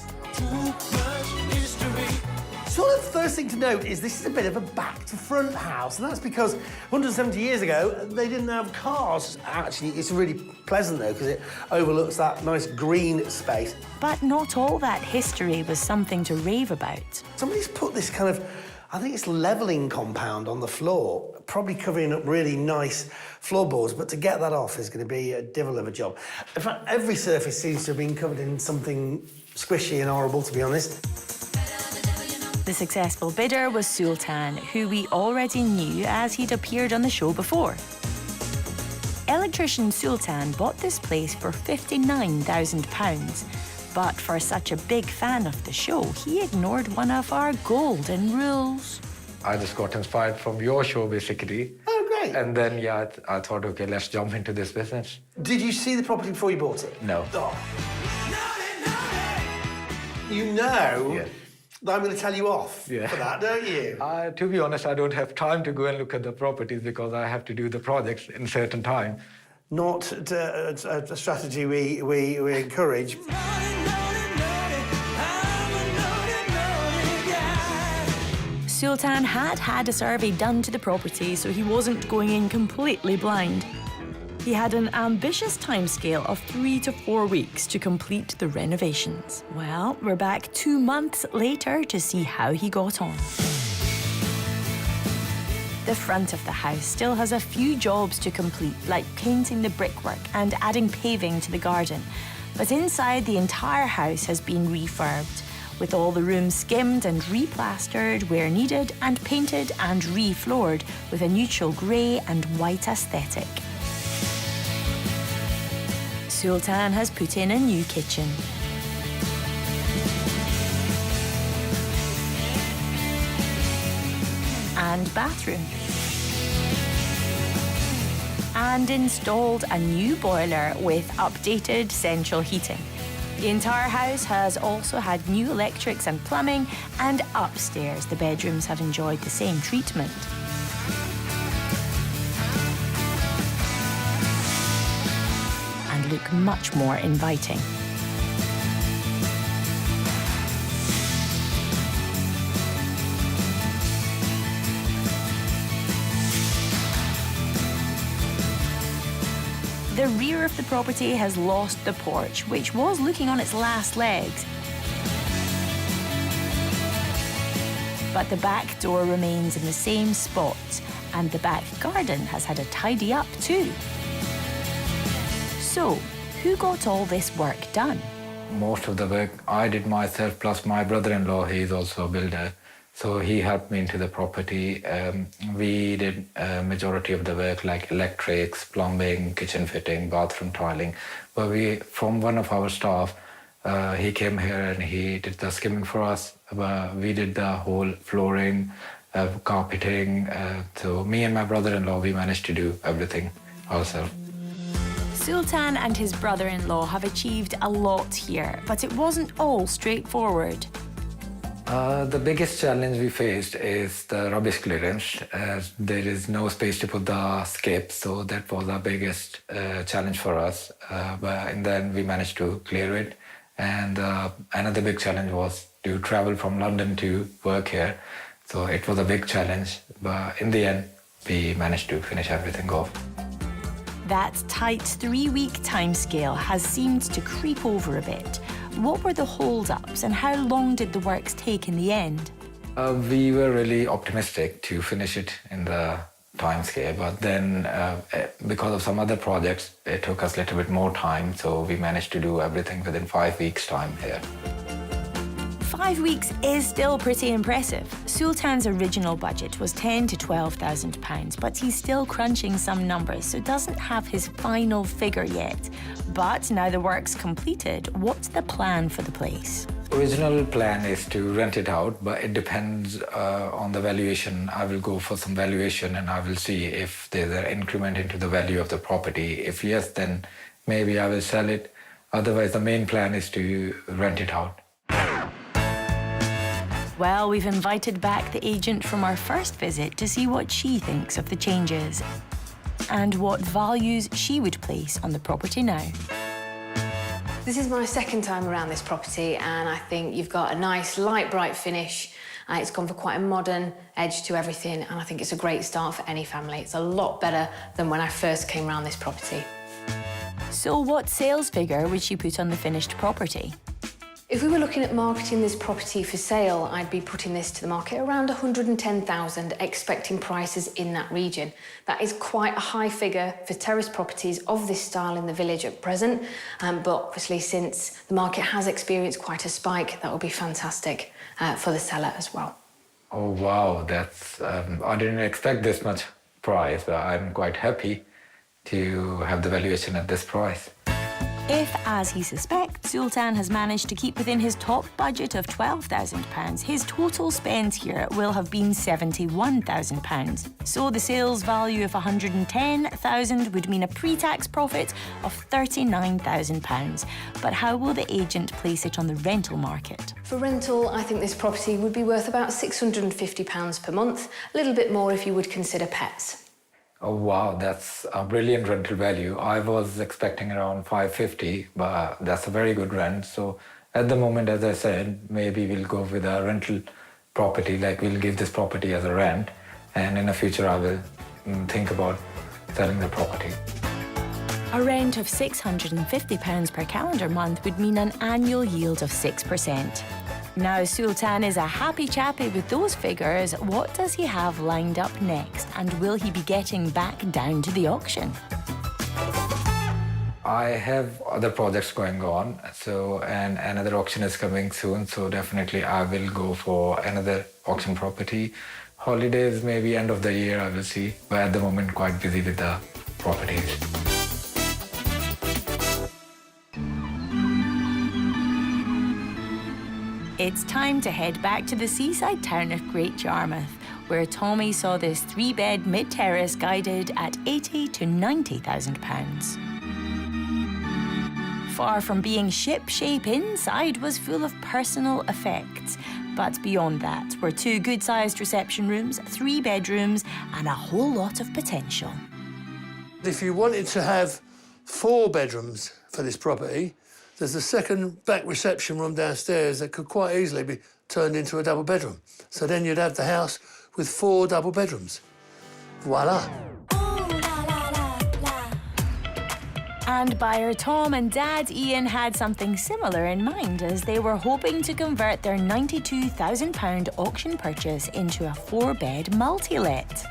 Sort of first thing to note is this is a bit of a back-to-front house, and that's because 170 years ago, they didn't have cars. Actually, it's really pleasant, though, because it overlooks that nice green space. But not all that history was something to rave about. Somebody's put this kind of, I think it's levelling compound on the floor, probably covering up really nice floorboards, but to get that off is going to be a devil of a job. In fact, every surface seems to have been covered in something squishy and horrible, to be honest. The successful bidder was Sultan, who we already knew as he'd appeared on the show before. Electrician Sultan bought this place for £59,000, but for such a big fan of the show, he ignored one of our golden rules. I just got inspired from your show, basically. Oh, great. And then, yeah, I thought, OK, let's jump into this business. Did you see the property before you bought it? No. Oh. You know Yeah. that I'm going to tell you off Yeah. for that, don't you? To be honest, I don't have time to go and look at the properties because I have to do the projects in certain time. Not a strategy we encourage. Sultan had a survey done to the property, so he wasn't going in completely blind. He had an ambitious timescale of 3 to 4 weeks to complete the renovations. Well, we're back 2 months later to see how he got on. The front of the house still has a few jobs to complete, like painting the brickwork and adding paving to the garden. But inside, the entire house has been refurbed, with all the rooms skimmed and replastered where needed and painted and refloored with a neutral grey and white aesthetic. Sultan has put in a new kitchen. And bathroom. And installed a new boiler with updated central heating. The entire house has also had new electrics and plumbing, and upstairs the bedrooms have enjoyed the same treatment. And look much more inviting. The rear of the property has lost the porch, which was looking on its last legs. But the back door remains in the same spot, and the back garden has had a tidy up too. So, who got all this work done? Most of the work I did myself, plus my brother-in-law, he's also a builder. So he helped me into the property. We did a majority of the work, like electrics, plumbing, kitchen fitting, bathroom tiling. But from one of our staff, he came here and he did the skimming for us. We did the whole flooring, carpeting. So me and my brother-in-law, we managed to do everything ourselves. Sultan and his brother-in-law have achieved a lot here, but it wasn't all straightforward. The biggest challenge we faced is the rubbish clearance. There is no space to put the skip, so that was our biggest challenge for us. But in the end, we managed to clear it. And another big challenge was to travel from London to work here. So it was a big challenge, but in the end, we managed to finish everything off. That tight 3-week timescale has seemed to creep over a bit. What were the hold-ups and how long did the works take in the end? We were really optimistic to finish it in the timescale, but then because of some other projects, it took us a little bit more time, so we managed to do everything within 5 weeks' time here. 5 weeks is still pretty impressive. Sultan's original budget was £10,000 to £12,000, but he's still crunching some numbers, so doesn't have his final figure yet. But now the work's completed, what's the plan for the place? Original plan is to rent it out, but it depends on the valuation. I will go for some valuation and I will see if there's an increment into the value of the property. If yes, then maybe I will sell it. Otherwise, the main plan is to rent it out. Well, we've invited back the agent from our first visit to see what she thinks of the changes and what values she would place on the property now. This is my second time around this property, and I think you've got a nice light bright finish. It's gone for quite a modern edge to everything, and I think it's a great start for any family. It's a lot better than when I first came around this property. So what sales figure would she put on the finished property? If we were looking at marketing this property for sale, I'd be putting this to the market around 110,000, expecting prices in that region. That is quite a high figure for terrace properties of this style in the village at present, but obviously since the market has experienced quite a spike, that would be fantastic for the seller as well. Oh, wow, that's... I didn't expect this much price, but I'm quite happy to have the valuation at this price. If, as he suspects, Sultan has managed to keep within his top budget of £12,000, his total spend here will have been £71,000. So the sales value of £110,000 would mean a pre-tax profit of £39,000. But how will the agent place it on the rental market? For rental, I think this property would be worth about £650 per month, a little bit more if you would consider pets. Oh, wow, that's a brilliant rental value. I was expecting around 550, but that's a very good rent. So at the moment, as I said, maybe we'll go with a rental property, like we'll give this property as a rent. And in the future, I will think about selling the property. A rent of £650 per calendar month would mean an annual yield of 6%. Now Sultan is a happy chappy with those figures. What does he have lined up next? And will he be getting back down to the auction? I have other projects going on, and another auction is coming soon, so definitely I will go for another auction property. Holidays, maybe end of the year, I will see. But at the moment, quite busy with the properties. It's time to head back to the seaside town of Great Yarmouth, where Tommy saw this 3-bed mid-terrace guided at £80,000 to £90,000. Far from being ship-shape, inside was full of personal effects. But beyond that were 2 good-sized reception rooms, 3 bedrooms, and a whole lot of potential. If you wanted to have 4 bedrooms for this property, there's a second back reception room downstairs that could quite easily be turned into a double bedroom. So then you'd have the house with 4 double bedrooms. Voila. And buyer Tom and Dad Ian had something similar in mind as they were hoping to convert their £92,000 auction purchase into a 4-bed multi-let.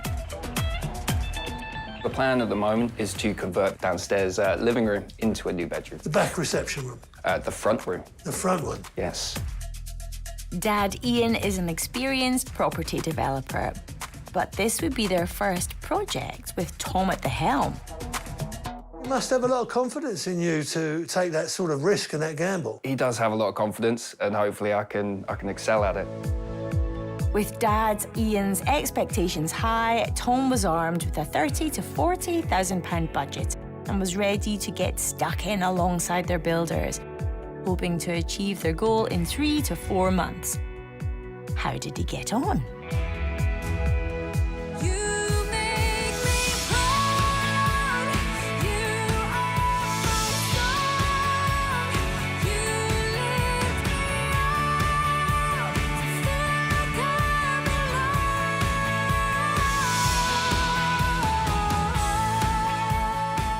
The plan at the moment is to convert downstairs living room into a new bedroom. The back reception room? The front room. The front one? Yes. Dad Ian is an experienced property developer, but this would be their first project with Tom at the helm. He must have a lot of confidence in you to take that sort of risk and that gamble. He does have a lot of confidence, and hopefully I can excel at it. With Dad Ian's expectations high, Tom was armed with a £30,000 to £40,000 budget and was ready to get stuck in alongside their builders, hoping to achieve their goal in 3 to 4 months. How did he get on?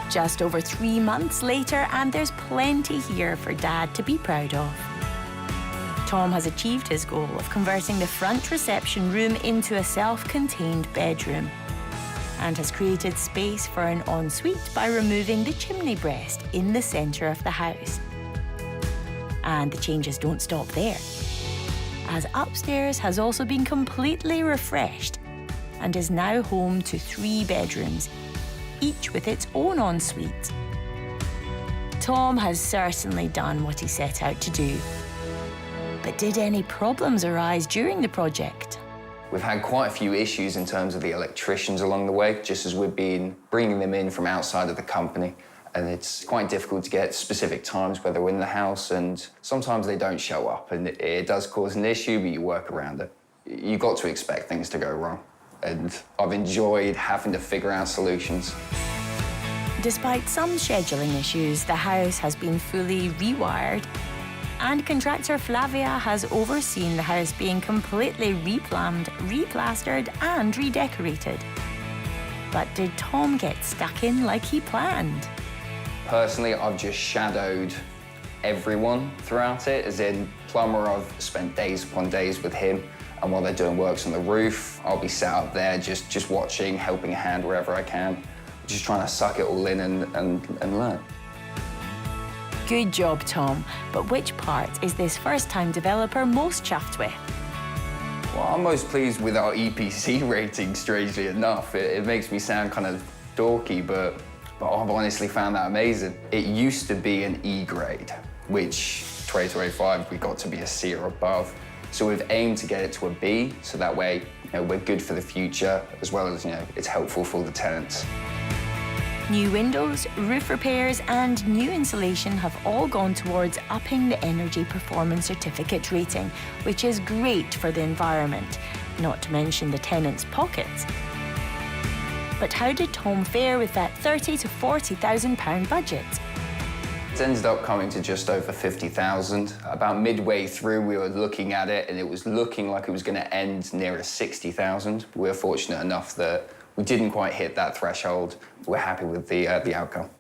Just over 3 months later, and there's plenty here for Dad to be proud of. Tom has achieved his goal of converting the front reception room into a self-contained bedroom and has created space for an ensuite by removing the chimney breast in the centre of the house. And the changes don't stop there, as upstairs has also been completely refreshed and is now home to 3 bedrooms, each with its own ensuite. Tom has certainly done what he set out to do. But did any problems arise during the project? We've had quite a few issues in terms of the electricians along the way, just as we've been bringing them in from outside of the company. and it's quite difficult to get specific times where they're in the house, and sometimes they don't show up, and it does cause an issue, but you work around it. You've got to expect things to go wrong, and I've enjoyed having to figure out solutions. Despite some scheduling issues, the house has been fully rewired, and contractor Flavia has overseen the house being completely replumbed, replastered and redecorated. But did Tom get stuck in like he planned? Personally, I've just shadowed everyone throughout it, as in plumber, I've spent days upon days with him, and while they're doing works on the roof, I'll be sat up there just watching, helping a hand wherever I can, just trying to suck it all in and learn. Good job, Tom. But which part is this first-time developer most chuffed with? Well, I'm most pleased with our EPC rating, strangely enough. It makes me sound kind of dorky, but I've honestly found that amazing. It used to be an E grade, which 2025 we got to be a C or above. So we've aimed to get it to a B, so that way, we're good for the future, as well as, it's helpful for the tenants. New windows, roof repairs and new insulation have all gone towards upping the Energy Performance Certificate rating, which is great for the environment, not to mention the tenants' pockets. But how did Tom fare with that £30,000 to £40,000 budget? It ended up coming to just over 50,000. About midway through, we were looking at it, and it was looking like it was going to end nearer 60,000. We were fortunate enough that we didn't quite hit that threshold. We're happy with the outcome.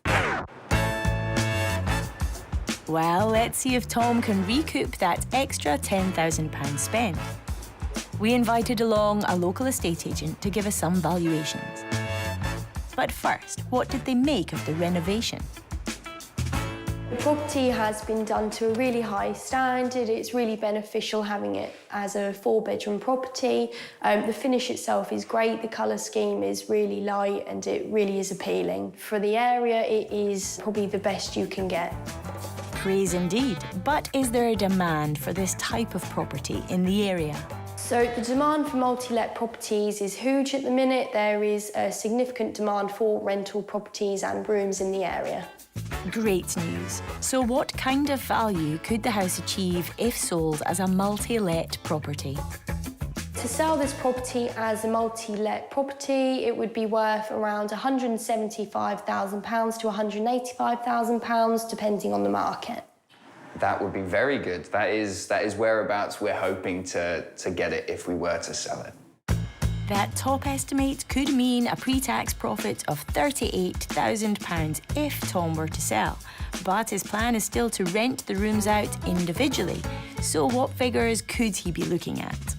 Well, let's see if Tom can recoup that extra £10,000 spent. We invited along a local estate agent to give us some valuations. But first, what did they make of the renovation? The property has been done to a really high standard. It's really beneficial having it as a 4-bedroom property. The finish itself is great. The colour scheme is really light and it really is appealing. For the area, it is probably the best you can get. Praise indeed. But is there a demand for this type of property in the area? So the demand for multi-let properties is huge at the minute. There is a significant demand for rental properties and rooms in the area. Great news. So what kind of value could the house achieve if sold as a multi-let property? To sell this property as a multi-let property, it would be worth around £175,000 to £185,000, depending on the market. That would be very good. That is whereabouts we're hoping to get it if we were to sell it. That top estimate could mean a pre-tax profit of £38,000 if Tom were to sell. But his plan is still to rent the rooms out individually. So what figures could he be looking at?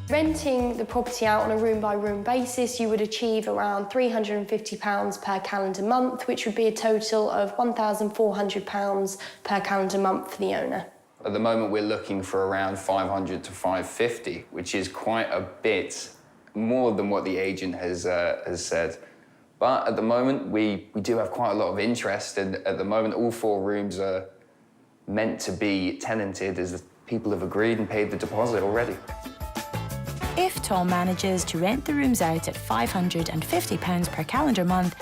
Renting the property out on a room-by-room basis, you would achieve around £350 per calendar month, which would be a total of £1,400 per calendar month for the owner. At the moment, we're looking for around 500 to 550, which is quite a bit more than what the agent has said. But at the moment, we do have quite a lot of interest, and at the moment, all 4 rooms are meant to be tenanted, as people have agreed and paid the deposit already. If Tom manages to rent the rooms out at £550 per calendar month,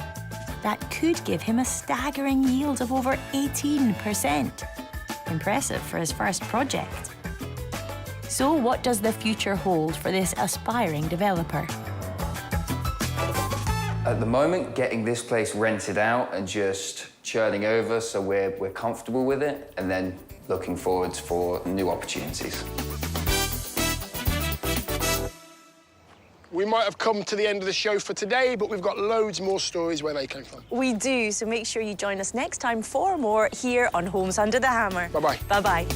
that could give him a staggering yield of over 18%. Impressive for his first project. So what does the future hold for this aspiring developer? At the moment, getting this place rented out and just churning over so we're comfortable with it, and then looking forward for new opportunities. We might have come to the end of the show for today, but we've got loads more stories where they came from. We do, so make sure you join us next time for more here on Homes Under the Hammer. Bye-bye. Bye-bye.